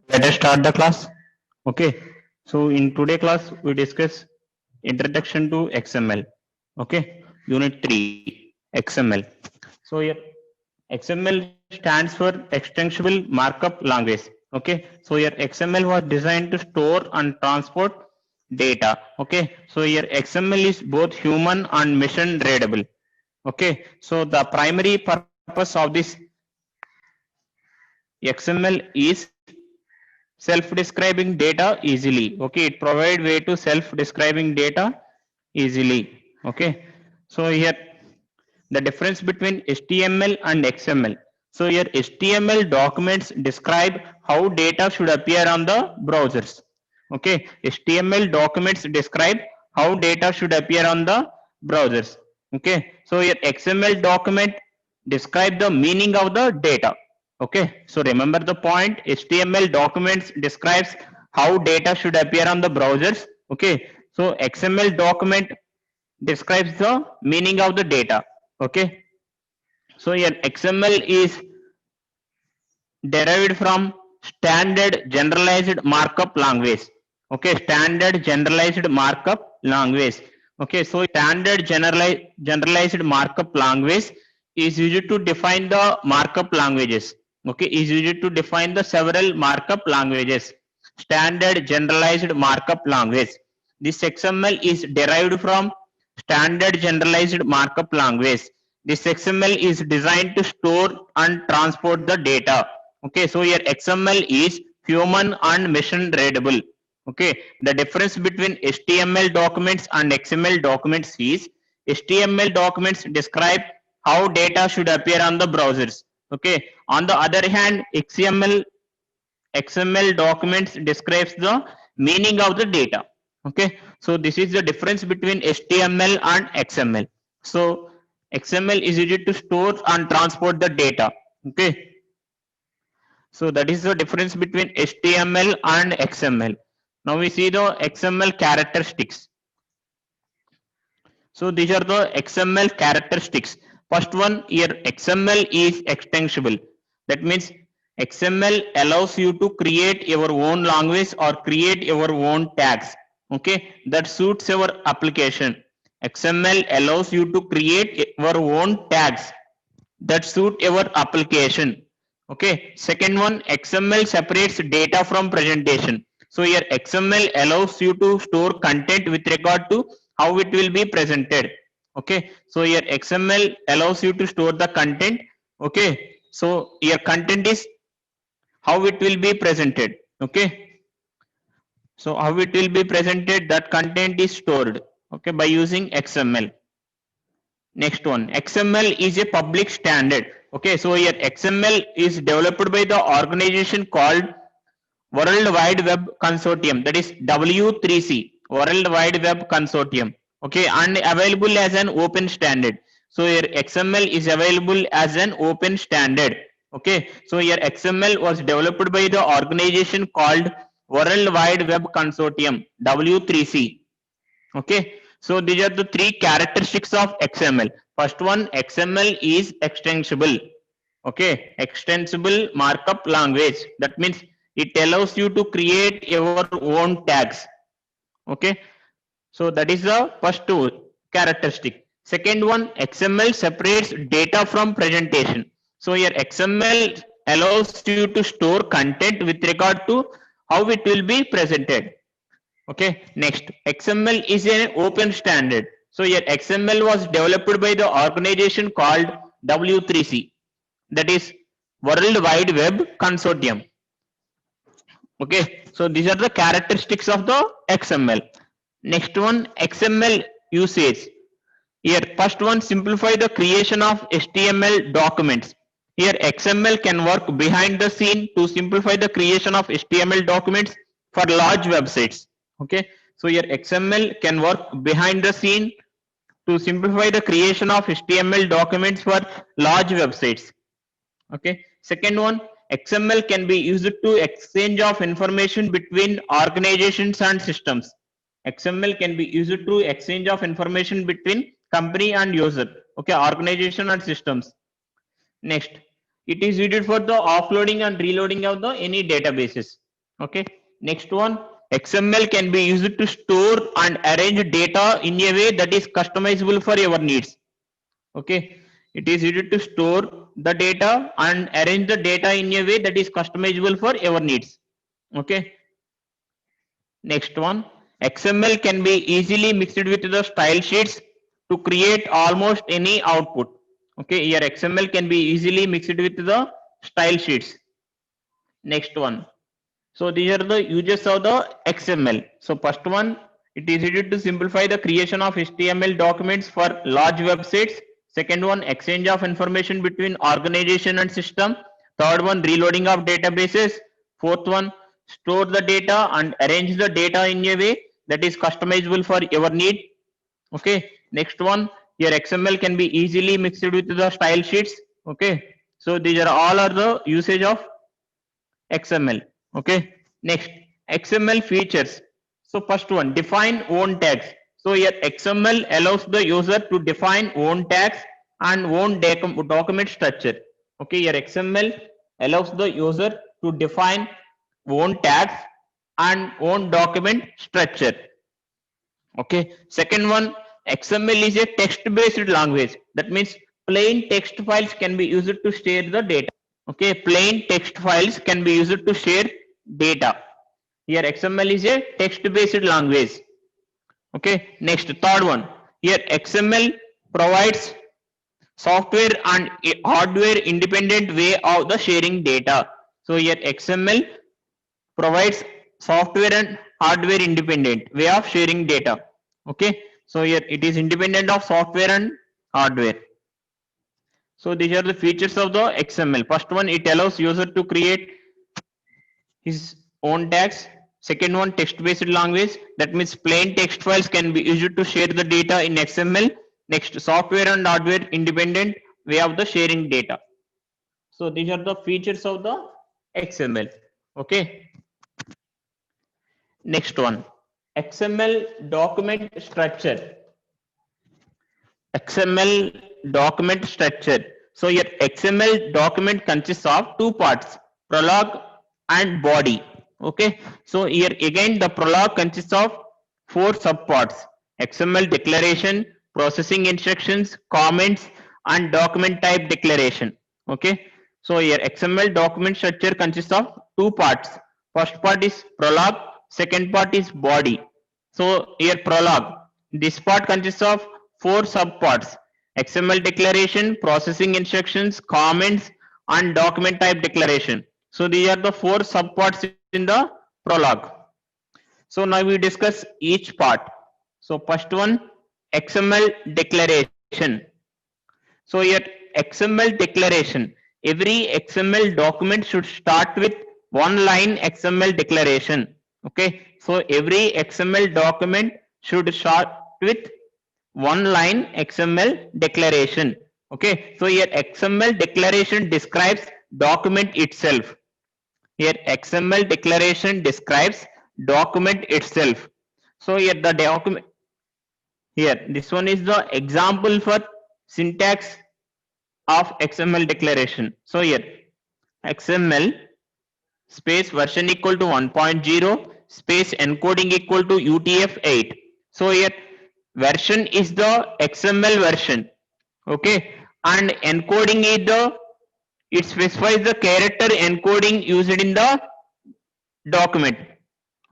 Let us start the class. Okay. So in today class we discuss introduction to XML. Okay. Unit 3 XML. So here XML stands for extensible markup language. Okay. So here XML was designed to store and transport data. Okay. So here XML is both human and machine readable. Okay. So the primary purpose of this XML is self-describing data easily. Okay, it provide way to self-describing data easily. Okay, so here the difference between HTML and XML. So here HTML documents describe how data should appear on the browsers. Okay, HTML documents describe how data should appear on the browsers. Okay, so here XML document describe the meaning of the data. Okay, so remember the point, HTML documents describes how data should appear on the browsers. Okay, so XML document describes the meaning of the data. Okay, so here XML is derived from standard generalized markup language. Okay, standard generalized markup language. Okay, so standard generalized markup language is used to define the markup languages. Okay, is used to define the several markup languages. Standard generalized markup language. This XML is derived from standard generalized markup language. This XML is designed to store and transport the data. Okay, so here XML is human and machine readable. Okay, the difference between HTML documents and XML documents is HTML documents describe how data should appear on the browsers. Okay, on the other hand, XML documents describes the meaning of the data. Okay, so this is the difference between HTML and XML. So XML is used to store and transport the data. Okay, so that is the difference between HTML and XML. Now we see the XML characteristics. So these are the XML characteristics. First one here, XML is extensible. That means XML allows you to create your own language or create your own tags. Okay, that suits your application. XML allows you to create your own tags that suit your application. Okay, second one, XML separates data from presentation. So here XML allows you to store content with regard to how it will be presented. Okay, so here XML allows you to store the content. Okay, so your content is how it will be presented. Okay, so how it will be presented, that content is stored, okay, by using XML. Next one, XML is a public standard. Okay, so here XML is developed by the organization called World Wide Web Consortium, that is W3C, World Wide Web Consortium. Okay, and available as an open standard. So here XML is available as an open standard. Okay, so here XML was developed by the organization called World Wide Web Consortium, W3C. Okay, so these are the three characteristics of XML. First one, XML is extensible. Okay, extensible markup language. That means it allows you to create your own tags. Okay, so that is the first two characteristic. Second one, XML separates data from presentation. So here XML allows you to store content with regard to how it will be presented. Okay, next, XML is an open standard. So here XML was developed by the organization called W3C, that is World Wide Web Consortium. Okay, so these are the characteristics of the XML. Next one, XML usage. Here, first one, simplify the creation of HTML documents. Here, XML can work behind the scene to simplify the creation of HTML documents for large websites. Okay, so here XML can work behind the scene to simplify the creation of HTML documents for large websites. Okay, second one, XML can be used to exchange of information between organizations and systems. XML can be used to exchange of information between company and user. Okay, organization and systems. Next, it is used for the offloading and reloading of the any databases. Okay. Next one, XML can be used to store and arrange data in a way that is customizable for your needs. Okay, it is used to store the data and arrange the data in a way that is customizable for your needs. Okay. Next one, XML can be easily mixed with the style sheets to create almost any output. Okay, here XML can be easily mixed with the style sheets. Next one, so these are the uses of the XML. So first one, it is used to simplify the creation of HTML documents for large websites. Second one, exchange of information between organization and system. Third one, reloading of databases. Fourth one, store the data and arrange the data in a way that is customizable for your need. Okay. Next one, here XML can be easily mixed with the style sheets. Okay. So these are all are the usage of XML. Okay. Next, XML features. So first one, define own tags. So here XML allows the user to define own tags and own document structure. Okay, here XML allows the user to define own tags and own document structure. Okay. Second one, XML is a text-based language. That means plain text files can be used to share the data. Okay, plain text files can be used to share data. Here XML is a text-based language. Okay. Next, third one. Here XML provides software and hardware independent way of the sharing data. So here XML provides software and hardware independent way of sharing data. Okay, so here it is independent of software and hardware. So these are the features of the XML. First one, it allows user to create his own tags. Second one, text based language, that means plain text files can be used to share the data in XML. Next, software and hardware independent way of the sharing data. So these are the features of the XML. Okay. Next one, XML document structure. XML document structure. So your XML document consists of two parts, prologue and body. Okay. So here again the prologue consists of four subparts: XML declaration, processing instructions, comments, and document type declaration. Okay. So here XML document structure consists of two parts. First part is prologue, second part is body. So here prologue, this part consists of four subparts: XML declaration, processing instructions, comments, and document type declaration. So these are the four subparts in the prologue. So now we discuss each part. So first one, XML declaration. So here XML declaration, every XML document should start with one line XML declaration. Okay, so every XML document should start with one line XML declaration. Okay, so here XML declaration describes document itself. Here XML declaration describes document itself. So here the document, here this one is the example for syntax of XML declaration. So here XML space version equal to 1.0 space encoding equal to UTF-8. So here version is the XML version. Okay, and encoding is the, it specifies the character encoding used in the document.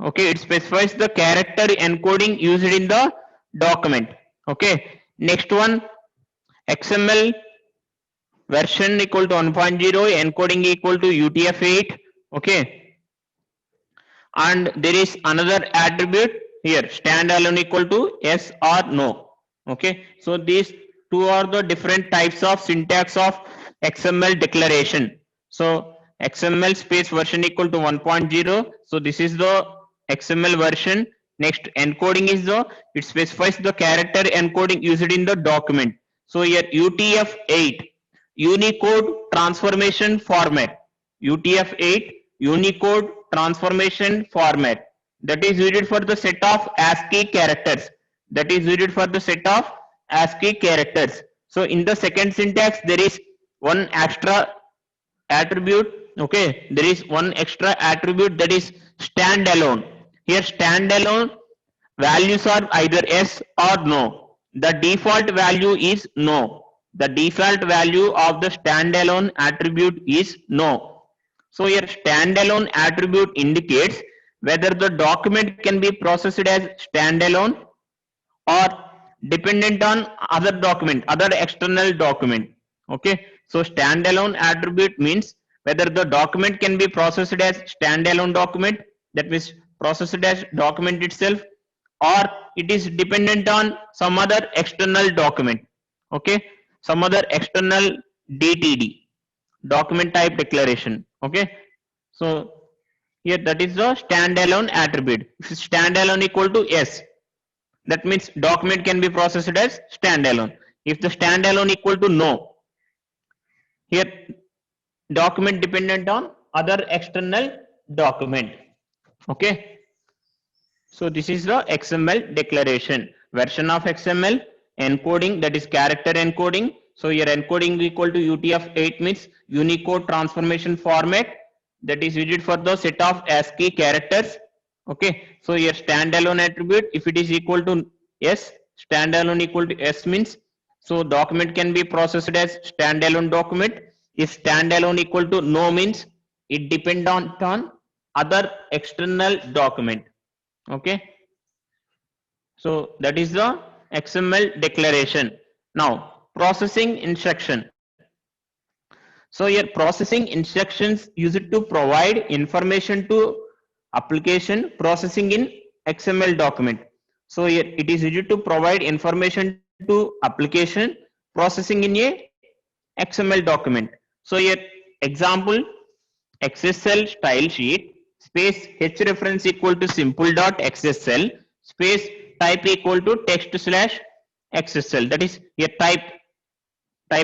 Okay, it specifies the character encoding used in the document. Okay, next one, XML version equal to 1.0, encoding equal to UTF-8. Okay, and there is another attribute here, standalone equal to yes or no. Okay, so these two are the different types of syntax of XML declaration. So XML space version equal to 1.0, so this is the XML version. Next, encoding is the, it specifies the character encoding used in the document. So here UTF-8, Unicode transformation format, UTF-8 Unicode transformation format, that is used for the set of ASCII characters, that is used for the set of ASCII characters. So in the second syntax there is one extra attribute, Okay, there is one extra attribute, that is standalone. Here standalone values are either yes or no. The default value is no. The default value of the standalone attribute is no. So here standalone attribute indicates whether the document can be processed as standalone or dependent on other document, other external document. Okay, so standalone attribute means whether the document can be processed as standalone document, that means processed as document itself, or it is dependent on some other external document. Okay, some other external DTD, document type declaration. Okay, so here that is the standalone attribute. If standalone equal to yes, that means document can be processed as standalone. If the standalone equal to no, here document dependent on other external document. Okay, so this is the XML declaration. Version of XML encoding, that is character encoding. So here encoding equal to UTF-8 means Unicode transformation format, that is used for the set of ASCII characters. Okay, so here standalone attribute, if it is equal to yes, standalone equal to yes means so document can be processed as standalone document. If standalone equal to no means it depend on other external document. Okay, so that is the XML declaration. Now processing instruction. So here processing instructions used to provide information to application processing in XML document. So here it is used to provide information to application processing in a XML document. So here example, XSL style sheet space h reference equal to simple dot XSL space type equal to text slash XSL, that is here type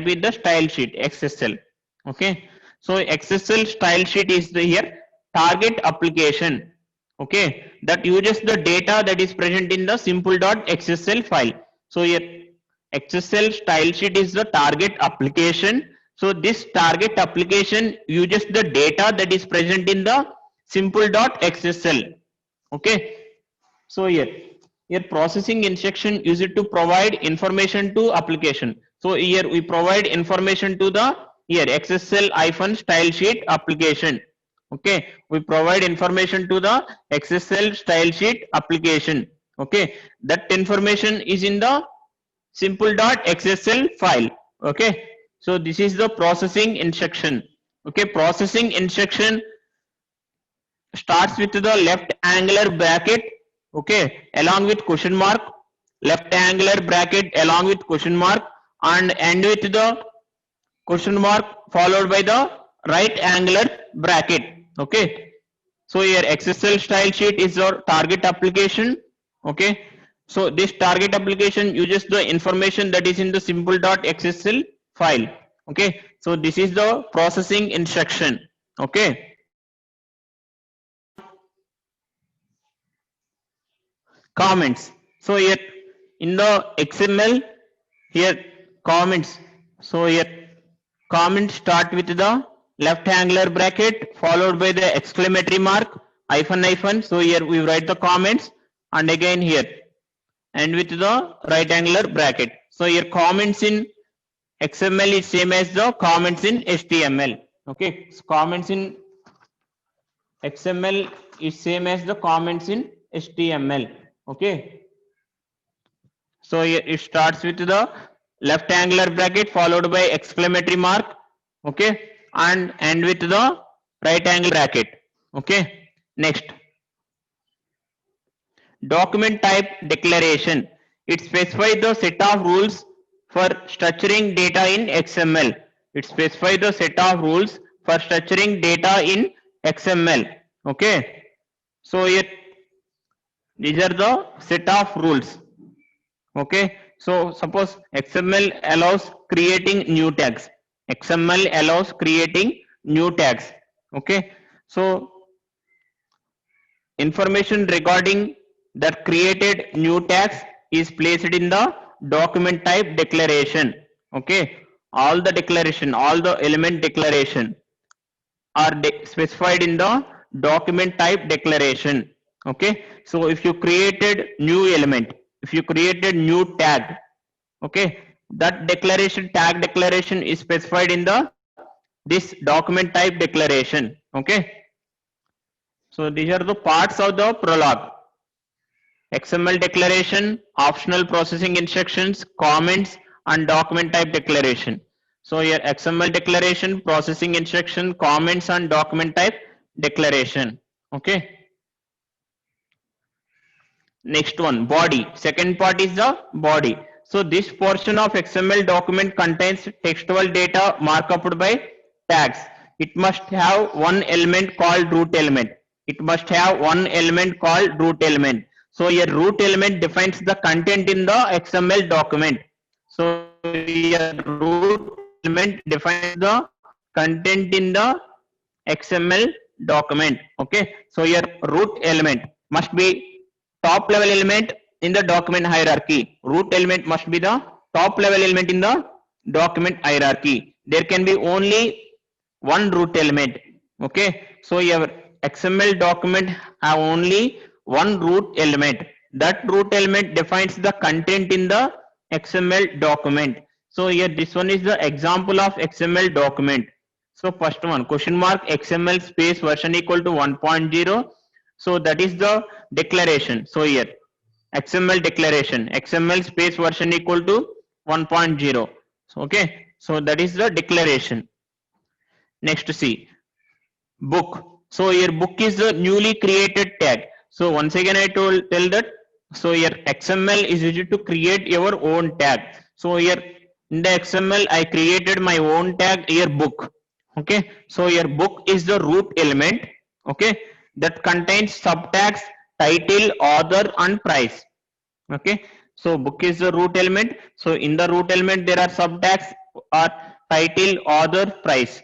with the style sheet XSL. Okay, so XSL style sheet is the here target application. Okay, that uses the data that is present in the simple.xsl file. So here XSL style sheet is the target application. So this target application uses the data that is present in the simple.xsl. Okay, so here processing instruction used to provide information to application. So here we provide information to the here XSL style sheet application. Okay, we provide information to the XSL style sheet application. Okay, that information is in the simple.xsl file. Okay, so this is the processing instruction. Okay, processing instruction starts with the left angular bracket, okay, along with question mark, left angular bracket along with question mark, and end with the question mark followed by the right angular bracket. Okay, so here XSL style sheet is your target application. Okay, so this target application uses the information that is in the simple.xsl file. Okay, so this is the processing instruction. Okay, comments. So here in the XML, here comments. So here comments start with the left angular bracket followed by the exclamatory mark hyphen. So here we write the comments, and again here and with the right angular bracket. So here comments in XML is same as the comments in HTML. Okay, so comments in XML is same as the comments in HTML. Okay, so here it starts with the left angular bracket followed by exclamatory mark. Okay, and end with the right angle bracket. Okay, next, document type declaration. It specifies the set of rules for structuring data in XML. It specifies the set of rules for structuring data in XML. Okay, so here these are the set of rules. Okay, so suppose XML allows creating new tags. XML allows creating new tags. Okay, so information regarding that created new tags is placed in the document type declaration. Okay, all the declaration, all the element declaration. are specified in the document type declaration. Okay, so if you created new element, if you created new tag, okay, that declaration, tag declaration is specified in the this document type declaration. Okay, so these are the parts of the Prolog: XML declaration, optional processing instructions, comments, and document type declaration. So here XML declaration, processing instruction, comments, and document type declaration. Okay. Next one, body. Second part is the body. So this portion of XML document contains textual data markup by tags. It must have one element called root element. It must have one element called root element. So your root element defines the content in the XML document. So your root element defines the content in the XML document. Okay. So your root element must be top level element in the document hierarchy. Root element must be the top level element in the document hierarchy. There can be only one root element. Okay, so your XML document have only one root element. That root element defines the content in the XML document. So here this one is the example of XML document. So first one, question mark XML space version equal to 1.0. So that is the declaration. So here XML declaration, XML space version equal to 1.0. So, okay, so that is the declaration. Next, see book. So here book is the newly created tag. So once again I tell that. So here XML is used to create your own tag. So here in the XML I created my own tag here book. Okay, so your book is the root element. Okay, that contains subtags title, author, and price. Okay, so book is the root element. So in the root element there are subtags or title, author, price.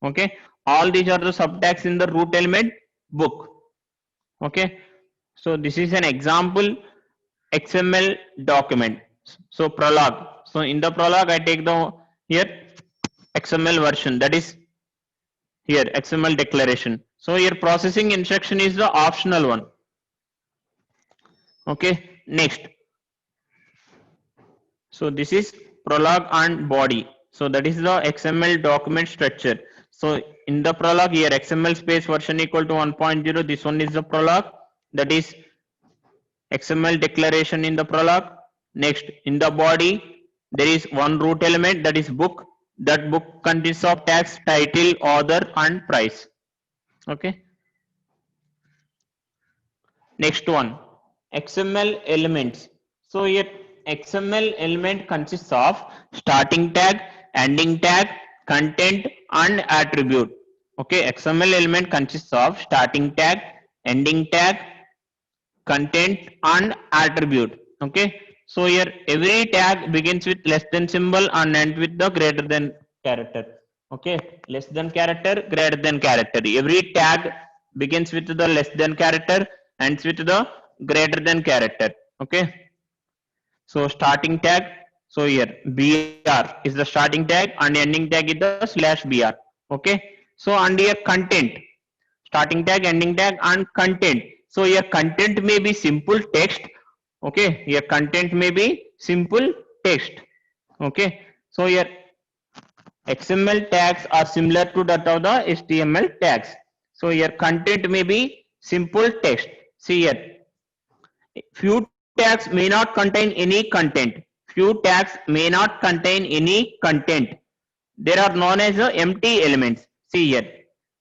Okay, all these are the subtags in the root element book. Okay, so this is an example XML document. So Prolog. So in the Prolog I take the here XML version, that is here XML declaration. So here processing instruction is the optional one. Okay, next. So this is Prolog and body. So that is the XML document structure. So in the Prolog here XML space version equal to 1.0. This one is the Prolog, that is XML declaration in the Prolog. Next, in the body there is one root element, that is book. That book consists of tags title, author, and price. Okay. Next one, XML elements. So here XML element consists of starting tag, ending tag, content, and attribute. Okay, XML element consists of starting tag, ending tag, content, and attribute. Okay, so here every tag begins with less than symbol and ends with the greater than character. Okay, less than character, greater than character. Every tag begins with the less than character, ends with the greater than character. Okay, so starting tag. So here br is the starting tag and ending tag is the /br. Okay, so and here content, starting tag, ending tag, and content. So your content may be simple text. Okay, your content may be simple text. Okay, so your XML tags are similar to that of the HTML tags. So your content may be simple text. See here, few tags may not contain any content. Few tags may not contain any content. They are known as the empty elements. See here,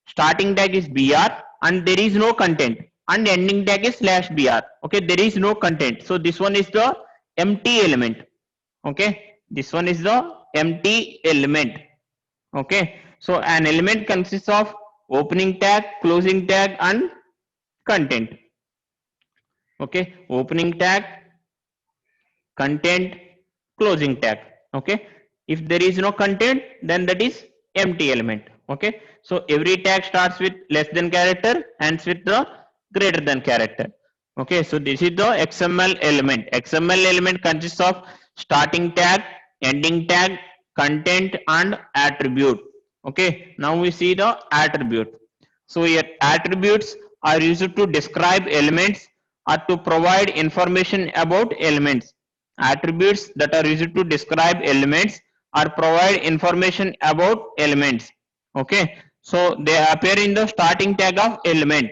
starting tag is br and there is no content, and ending tag is /br. Okay, there is no content. So this one is the empty element. Okay, this one is the empty element. Okay, so an element consists of opening tag, closing tag, and content. Okay, opening tag, content, closing tag. Okay, if there is no content, then that is empty element. Okay, so every tag starts with less than character, ends with the greater than character. Okay, so this is the XML element. XML element consists of starting tag, ending tag, content, and attribute. Okay, now we see the attribute. So here attributes are used to describe elements or to provide information about elements. Attributes that are used to describe elements or provide information about elements. Okay, so they appear in the starting tag of element.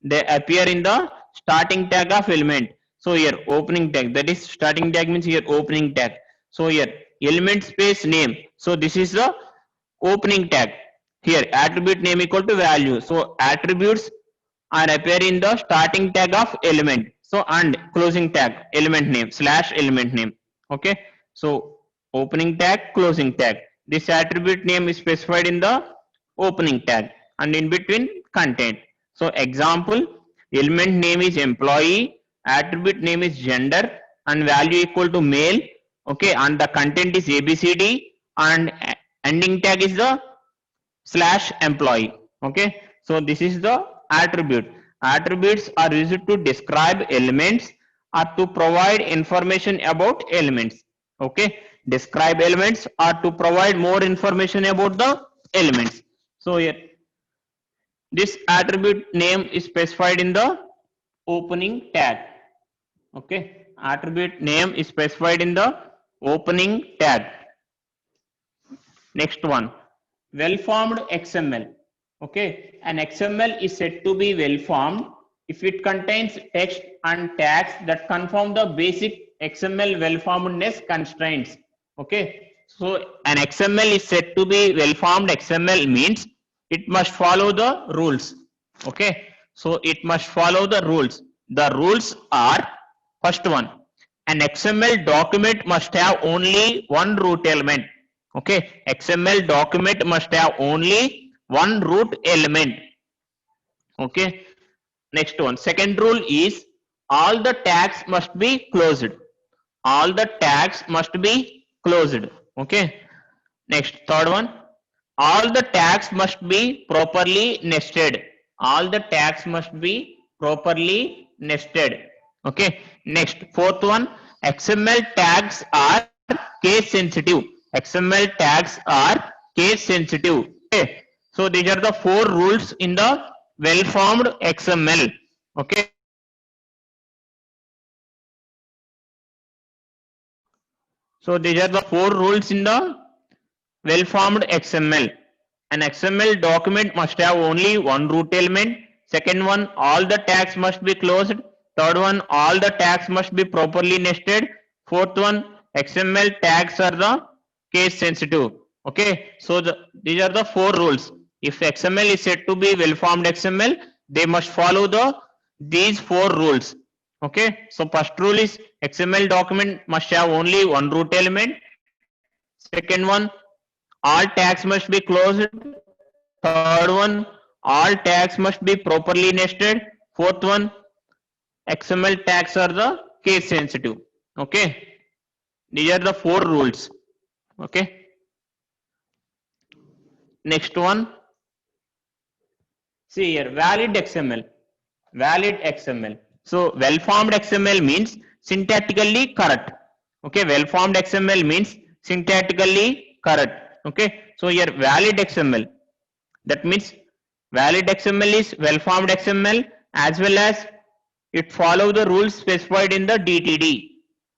They appear in the starting tag of element. So here opening tag, that is starting tag means here opening tag. So here element space name. So this is the opening tag. Here attribute name equal to value. So attributes are appear in the starting tag of element. So and closing tag element name slash element name. Okay. So opening tag, closing tag. This attribute name is specified in the opening tag and in between content. So example, element name is employee, attribute name is gender and value equal to male. Okay, and the content is ABCD and ending tag is the slash employee. Okay, so this is the attribute. Attributes are used to describe elements or to provide information about elements. Okay, describe elements or to provide more information about the elements. So here this attribute name is specified in the opening tag. Okay, attribute name is specified in the opening tag. Next one, well formed XML. Okay, an XML is said to be well formed if it contains text and tags that conform the basic XML well formedness constraints. Okay, so an XML is said to be well formed XML means it must follow the rules. Okay, so it must follow the rules. The rules are, first one, an XML document must have only one root element. Okay, XML document must have only one root element. Okay, next one, second rule is all the tags must be closed. All the tags must be closed. Okay, next third one, all the tags must be properly nested. All the tags must be properly nested. Okay, next fourth one, XML tags are case sensitive. XML tags are case sensitive. Okay, so these are the four rules in the well formed XML. Okay, so these are the four rules in the well formed XML. An XML document must have only one root element. Second one, all the tags must be closed. Third one, all the tags must be properly nested. Fourth one, XML tags are the case sensitive. Okay, so these are the four rules. If XML is said to be well formed XML, they must follow these four rules. Okay, so first rule is XML document must have only one root element. Second one, all tags must be closed. Third one, all tags must be properly nested. Fourth one, XML tags are the case sensitive. Okay, these are the four rules. Okay, next one, see here, valid XML. Valid XML. So well formed XML means syntactically correct. Okay, well formed XML means syntactically correct. Okay, so here valid XML, that means valid XML is well formed XML as well as it follow the rules specified in the DTD.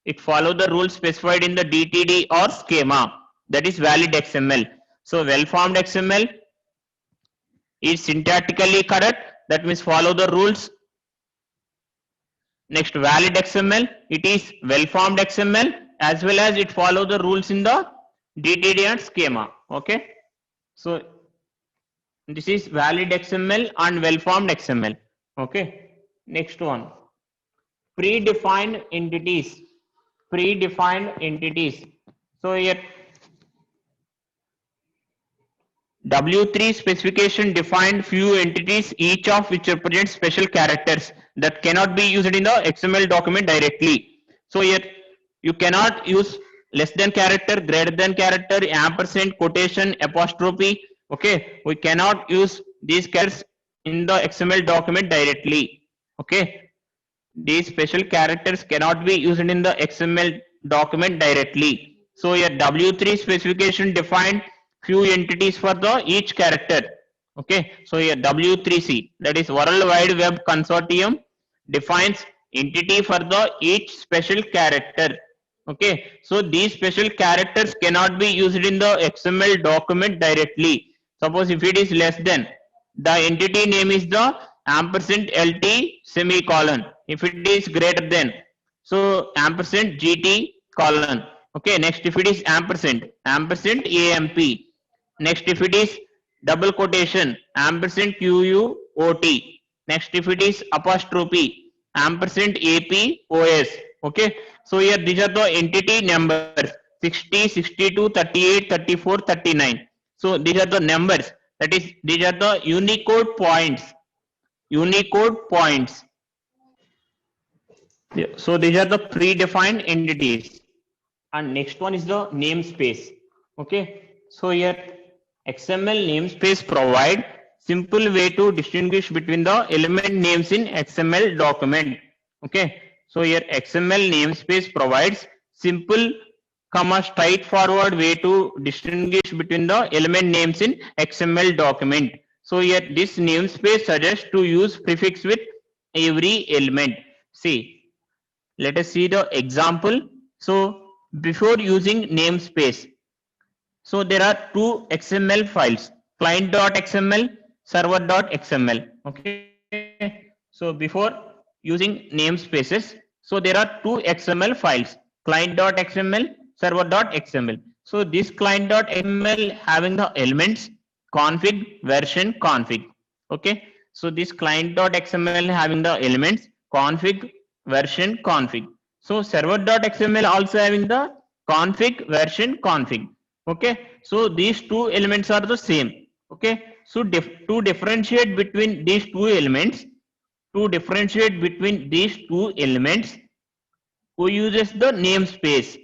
It follow the rules specified in the DTD or schema, that is valid XML. So well formed XML is syntactically correct, that means follow the rules. Next, valid XML, it is well formed XML as well as it follow the rules in the DTD and schema. Okay, so this is valid XML and well formed XML. Okay, next one, predefined entities. Predefined entities. So here W3 specification defined few entities, each of which represents special characters that cannot be used in the XML document directly. So here you cannot use less than character, greater than character, ampersand, quotation, apostrophe. Okay, we cannot use these characters in the XML document directly. Okay, these special characters cannot be used in the XML document directly. So here W3 specification defined few entities for the each character. Okay, so here W3C, that is World Wide Web Consortium, defines entity for the each special character. Okay, so these special characters cannot be used in the XML document directly. Suppose if it is less than, the entity name is the ampersand LT semicolon. If it is greater than, so ampersand GT colon. Okay, next if it is ampersand AMP. Next if it is double quotation ampersand QUOT. Next if it is apostrophe ampersand APOS. Okay, so here these are the entity numbers 60, 62, 38, 34, 39. So these are the numbers, that is these are the Unicode points. Unicode points. Yeah. So these are the predefined entities. And next one is the namespace. Okay. So here XML namespace provide simple way to distinguish between the element names in XML document. Okay. So here XML namespace provides simple straightforward way to distinguish between the element names in XML document. So here this namespace suggests to use prefix with every element. See, let us see the example. So before using namespace, so there are two XML files, client.xml, server.xml. Okay. So before using namespaces, so there are two XML files, client.xml, server.xml. So this client.xml having the elements config, version, config. Okay. So this client.xml having the elements config, version, config. So server.xml also having the config, version, config. Okay, so these two elements are the same. Okay, so to differentiate between these two elements, we uses the namespace.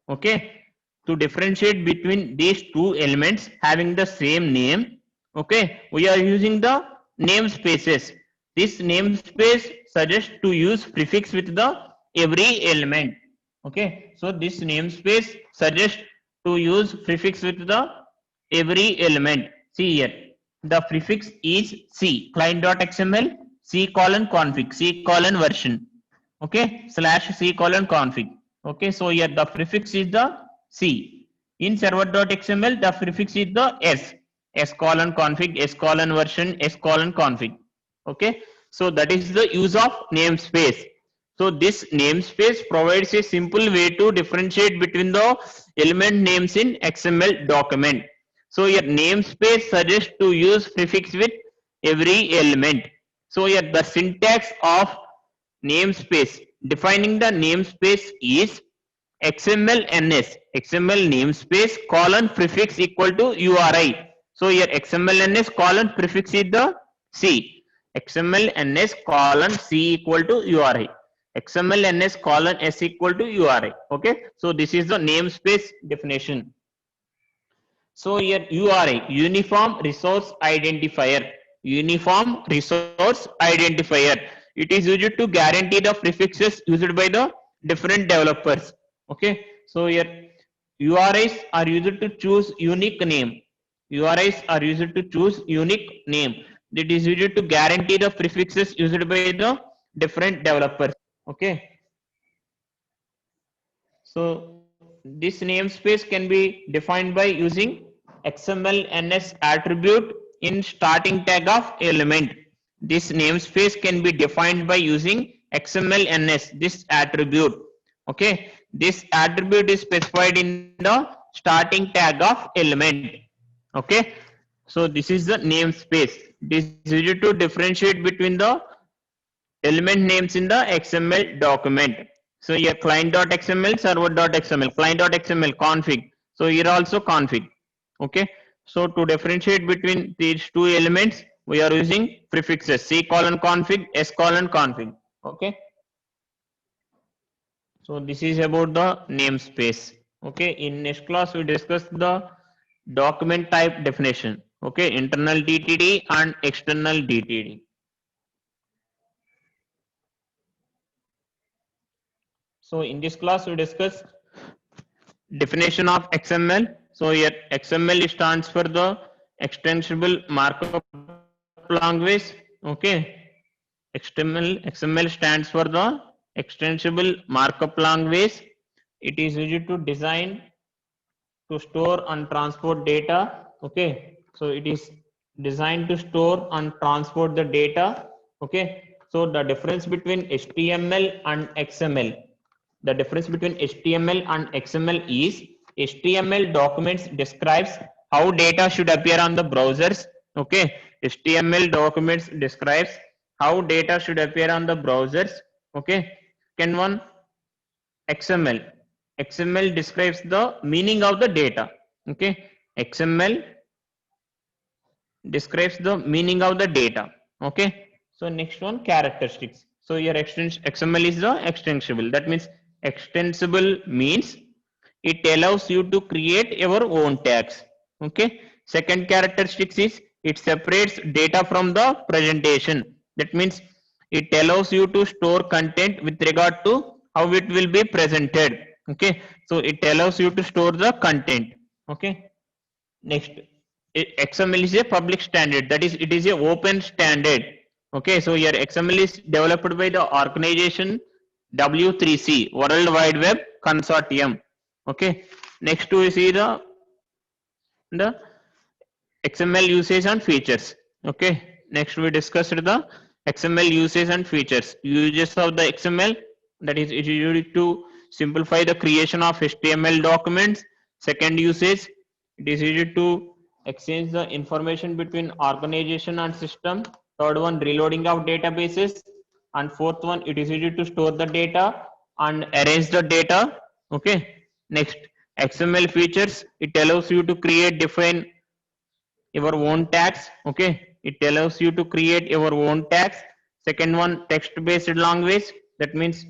Okay, to differentiate between these two elements having the same name. Okay, we are using the namespaces. This namespace suggests to use prefix with the every element. Okay, so this namespace suggests to use prefix with the every element. See here, the prefix is C, client.xml, C colon config, C colon version. Okay, slash C colon config. Okay, so here the prefix is the C. In server.xml, the prefix is the S, S colon config, S colon version, S colon config. Okay, so that is the use of namespace. So this namespace provides a simple way to differentiate between the element names in XML document. So your namespace suggests to use prefix with every element. So here the syntax of namespace, defining the namespace is XML namespace colon prefix equal to URI. So here XML colon prefix is the C, XML colon C equal to URI, XML colon S equal to URI. Okay, so this is the namespace definition. So here URI, Uniform Resource Identifier. Uniform Resource Identifier. It is used to guarantee the prefixes used by the different developers. Okay. So here URIs are used to choose unique name. URIs are used to choose unique name. That is used to guarantee the prefixes used by the different developers. Okay. So this namespace can be defined by using XML attribute in starting tag of element. This namespace can be defined by using XML this attribute. Okay, this attribute is specified in the starting tag of element. Okay, so this is the namespace. This is used to differentiate between the element names in the XML document. So here client.xml, server.xml, client.xml config. So here also config. Okay. So to differentiate between these two elements, we are using prefixes C colon config, S colon config. Okay. So this is about the namespace. Okay. In next class, we discuss the document type definition. Okay. Internal DTD and external DTD. So in this class, we discuss definition of XML, So here XML stands for the extensible markup language. Okay, XML stands for the extensible markup language. It is used to design, to store and transport data. Okay, so it is designed to store and transport the data. Okay, so the difference between HTML and XML, the difference between HTML and XML is HTML documents describes how data should appear on the browsers. Okay, HTML documents describes how data should appear on the browsers. Okay, can one XML describes the meaning of the data. Okay, XML describes the meaning of the data. Okay, so next one, characteristics. So your XML is the extensible. That means extensible means it allows you to create your own tags. Okay, second characteristics is it separates data from the presentation. That means it allows you to store content with regard to how it will be presented. Okay, so it allows you to store the content. Okay, next, XML is a public standard. That is, it is a open standard. Okay, so here XML is developed by the organization W3C, World Wide Web Consortium. Okay, next we see the XML usage and features. Okay, next we discussed the XML usage and features. Uses of the XML, that is, it is used to simplify the creation of HTML documents. Second usage, it is used to exchange the information between organization and system. Third one, reloading of databases. And fourth one, it is used to store the data and arrange the data. Okay, next, XML features, it allows you to create, define your own tags. Okay, it allows you to create your own tags. Second one, text based language. That means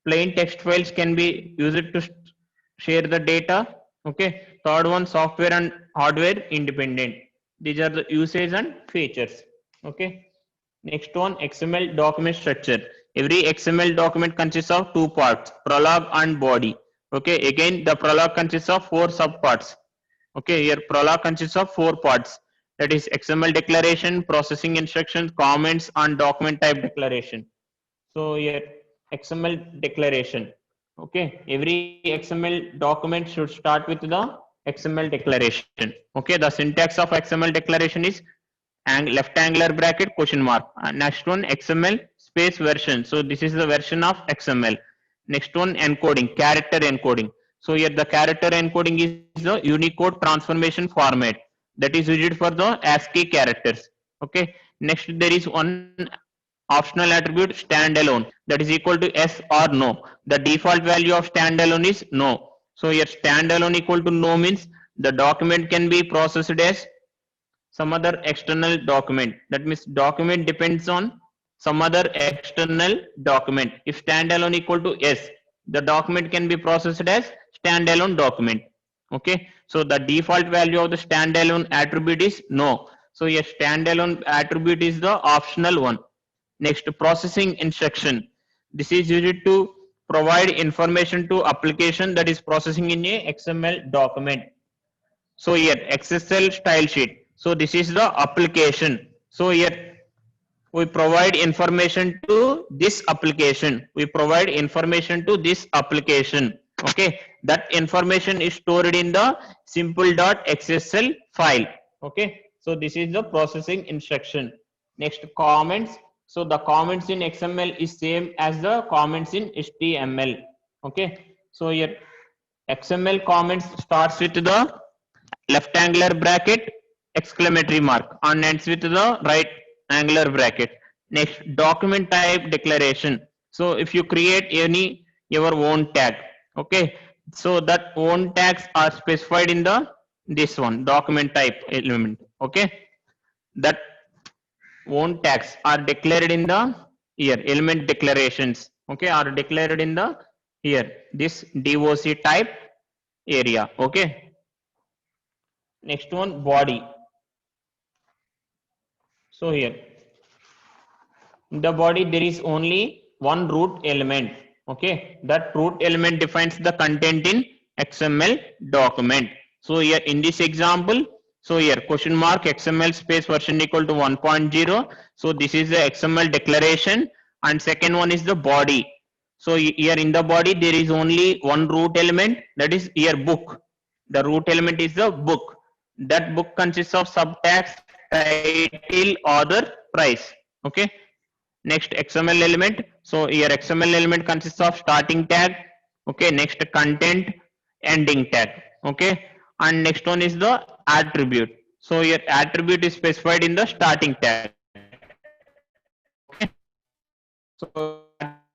plain text files can be used to share the data. Okay, third one, software and hardware independent. These are the usage and features. Okay, next one, XML document structure. Every XML document consists of two parts, prologue and body. Okay, again the prologue consists of four subparts. Okay, here prologue consists of four parts, that is XML declaration, processing instructions, comments and document type declaration. So here XML declaration. Okay, every XML document should start with the XML declaration. Okay, the syntax of XML declaration is left angular bracket question mark. Next one, XML space version. So this is the version of XML. Next one, encoding, character encoding. So here the character encoding is the Unicode transformation format that is used for the ASCII characters. Okay, next there is one optional attribute, standalone, that is equal to yes or no. The default value of standalone is no. So here standalone equal to no means the document can be processed as some other external document. That means document depends on some other external document. If standalone equal to yes, the document can be processed as standalone document. Okay, so the default value of the standalone attribute is no. So a standalone attribute is the optional one. Next, processing instruction. This is used to provide information to application that is processing in a XML document. So here XSL style sheet. So this is the application. So here we provide information to this application. We provide information to this application. Okay, that information is stored in the simple.xsl file. Okay, so this is the processing instruction. Next, comments. So the comments in XML is same as the comments in HTML. Okay, so here XML comments starts with the left angular bracket exclamatory mark and ends with the right angular bracket. Next, document type declaration. So if you create any your own tag, okay, so that own tags are specified in the this one document type element. Okay, that own tags are declared in the here element declarations. Okay, are declared in the here this DOC type area. Okay, next one, body. So here in the body there is only one root element. Okay, that root element defines the content in XML document. So here in this example, so here question mark XML space version equal to 1.0. So this is the XML declaration, and second one is the body. So here in the body there is only one root element, that is here book. The root element is the book. That book consists of subtags, title, author, price. Okay. Next XML element. So here XML element consists of starting tag. Okay. Next content, ending tag. Okay. And next one is the attribute. So here attribute is specified in the starting tag. Okay. So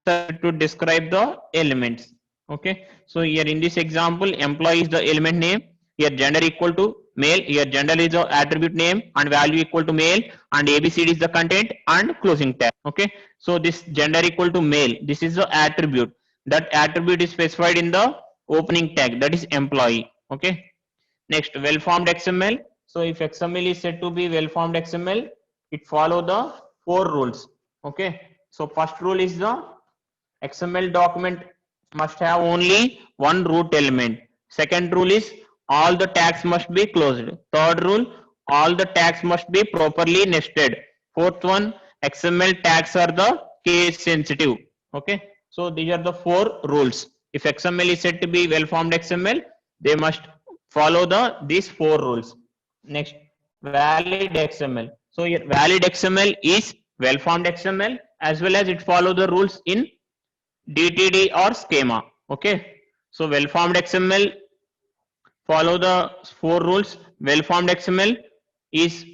to describe the elements. Okay. So here in this example, employee is the element name. Here gender equal to male. Here gender is the attribute name and value equal to male, and ABCD is the content and closing tag. Okay. So this gender equal to male, this is the attribute. That attribute is specified in the opening tag, that is employee. Okay. Next, well formed XML. So if XML is said to be well formed XML, it follow the 4 rules. Okay. So first rule is the XML document must have only one root element. Second rule is all the tags must be closed. Third rule, all the tags must be properly nested. Fourth one, XML tags are the case sensitive. Okay. So these are the 4 rules. If XML is said to be well formed XML, they must follow these 4 rules. Next, valid XML. So here valid XML is well formed XML, as well as it follow the rules in DTD or schema. Okay. So well formed XML follow the 4 rules. Well formed XML is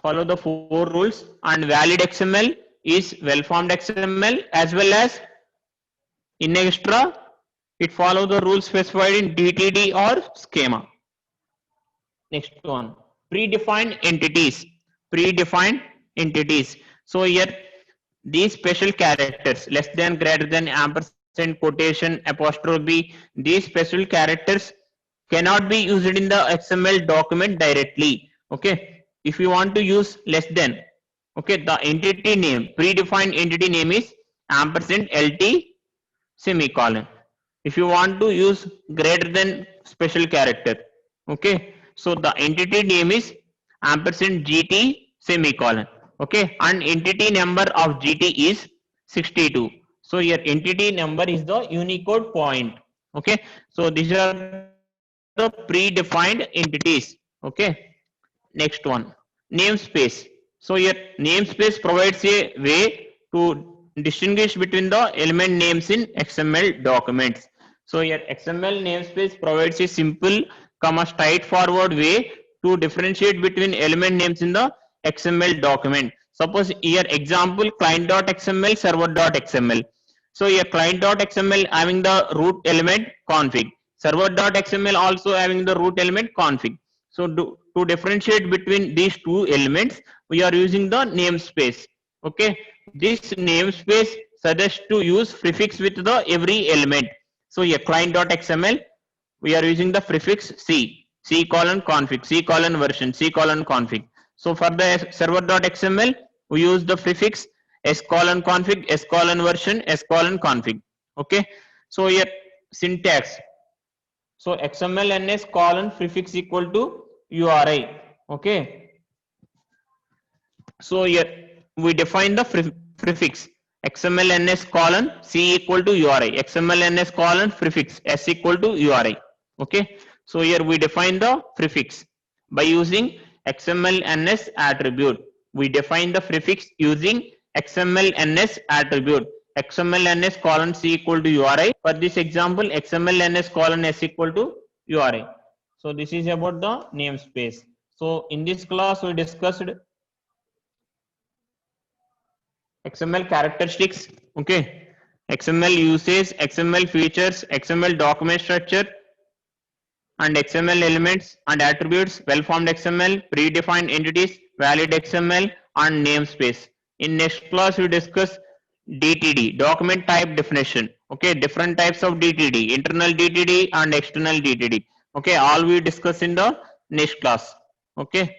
follow the 4 rules, and valid XML is well formed XML, as well as in extra it follow the rules specified in DTD or schema. Next one, predefined entities. Predefined entities. So here these special characters, less than, greater than, ampersand, quotation, apostrophe, these special characters cannot be used in the XML document directly. Okay. If you want to use less than, okay, the entity name, predefined entity name is ampersand LT semicolon. If you want to use greater than special character, okay, so the entity name is ampersand GT semicolon. Okay, and entity number of GT is 62. So your entity number is the Unicode point. Okay, so these are the predefined entities. Okay, next one, namespace. So your namespace provides a way to distinguish between the element names in XML documents. So your XML namespace provides a simple, straightforward way to differentiate between element names in the XML document. Suppose here example client.xml, server.xml. So here client.xml having the root element config, server.xml also having the root element config. So to differentiate between these two elements, we are using the namespace. Okay, this namespace suggests to use prefix with the every element. So here client.xml, we are using the prefix C colon config, C colon version, C colon config. So for the server.xml, we use the prefix S colon config, S colon version, S colon config. Okay. So here syntax. So XML NS colon prefix equal to URI. Okay. So here we define the prefix XML NS colon C equal to URI, XML NS colon prefix S equal to URI. Okay. So here we define the prefix by using XML NS attribute. We define the prefix using XML NS attribute. XML NS colon C equal to URI. For this example, XML NS colon S equal to URI. So this is about the namespace. So in this class we discussed XML characteristics. Okay, XML uses, XML features, XML document structure, and XML elements and attributes, well formed XML, predefined entities, valid XML, and namespace. In next class we discuss DTD, document type definition. Okay, different types of DTD, internal DTD and external DTD. Okay, all we discuss in the next class. Okay.